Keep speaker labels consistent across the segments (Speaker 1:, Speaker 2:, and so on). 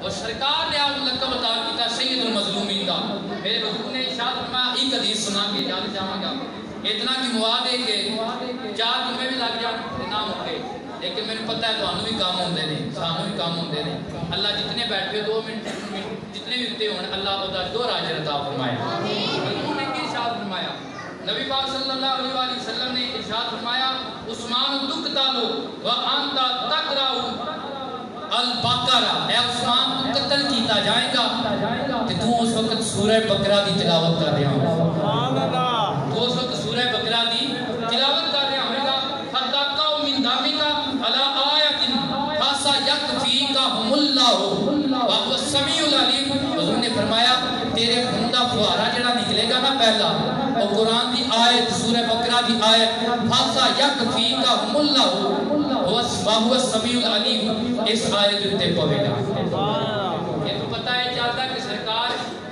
Speaker 1: اور سرکار نے آپ لقب عطا کیا سید المظلومین دا. میرے حضور نے ارشاد فرمایا ایک حدیث سنا کے اجازت چاہوں گا. اتنا کی مواد ہے کہ 4 جمعے بھی لگ جان نہ مکے، لیکن میرے پتہ ہے تمہیں بھی کام ہوندے نے، سانوں بھی کام ہوندے نے. اللہ جتنے بیٹھے 2 منٹ جتنے بھی ہوتے ہوں اللہ خدا دور اجر عطا فرمائے. حضور نے ارشاد فرمایا، نبی پاک صلی اللہ علیہ وآلہ وسلم نے ارشاد فرمایا عثمان تقتلوا وانت تقرأ البقرہ، اے عثمان تو قتل کیتا جائے گا کہ تو اس وقت سورہ بقرہ دی تلاوت کر رہا ہوں. سبحان اللہ. تو اس وقت سورہ بقرہ دی تلاوت کر رہا ہوگا. فتقوا من دامک علی آیۃ فسیکفیکہم اللہ وهو السمیع العلیم. حضور نے فرمایا تیرے خون دا فوارہ جڑا نکلے گا نا پہلا وہ قرآن دی آیت سورہ بقرہ دی آیت فسیکفیکہم اللہ وهو السمیع العلیم اس آیت تے پوے گا. یہ تو پتہ ہے چلتا کہ سرکار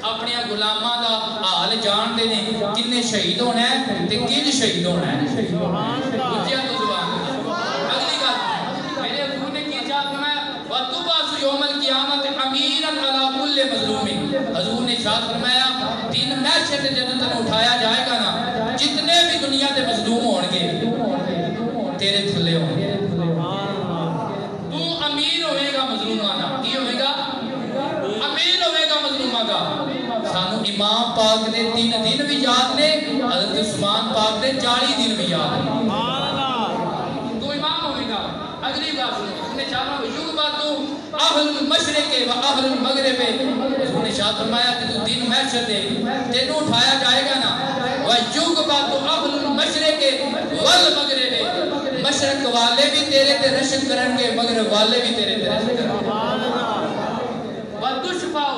Speaker 1: اپنے غلاماں دا حال جان دے نے کنے شہید ہونا ہے تے کن شہید ہونا ہے. اچھا تو زبان اگلی گل میرے حضور نے کی ارشاد فرمایا وَتُبْعَثُ يَوْمَ الْقِيَامَةِ أَمِيرًا عَلَى كُلِّ مَظْلُومٍ. حضور نے ارشاد فرمایا دن محشر تے جب تن اٹھایا جائے گا نا جتنے بھی دنیا دے مظلوم ہون گے تیرے تھلے ہوں گے. تو امیر ہوئے گا مظلوماں دا. کی ہوئے گا؟ امیر ہوئے گا مظلوماں دا. سانو امام پاک نے 3 دن بھی یاد نے، حضرت عثمان پاک نے 40 دن بھی یاد نے. تو امام ہوئے گا. اگلی بات سنو نے چاہا یوباتو اہل المشرق و اہل المغرب. حضور نے شاہد فرمایا کہ تو دن محشر دے تینوں اٹھایا جائے گا نا وَيُوباتو اہل المشرق والمغرب. مشرق والے بھی تیرے تے رشک کرن گے مغرب والے بھی تیرے تے رشک کرن گے. وَتُشْفَاؤ.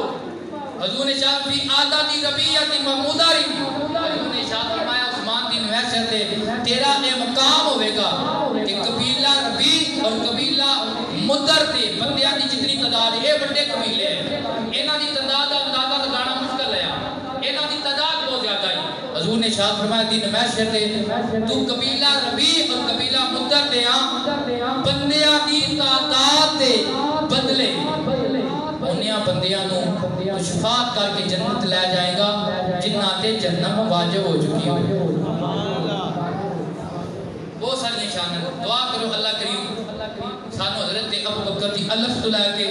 Speaker 1: حضور نے شاہد فی آدادی ربیعت و مداری. حضور نے شاہد فرمایا عثمان دن محشر دے تیرا اے مقام ہوئے گا کہ قبیلہ ربی اور قبیلہ مدر دے بندیاں دی جتنی تعداد ہے بڑے قبیلے ہیں انہاں دی تعداد دا اندازہ لگانا مشکل ہے. انہاں دی تعداد بہت زیادہ ہے. حضور نے شاہد فرمایا دن محشر دے تو قبیلہ ربی اور قبیلہ مدر دے بندیاں دی تعداد دے بدلے انہاں بندیاں نو تو شفاعت کر کے جنت لے جائے گا جنہ تے جہنم واجب ہو چکی ہوئی. بہت ساری نشان دعا کرو اللہ کریم سانو حضرت ابو بکر دی الف تو لے کے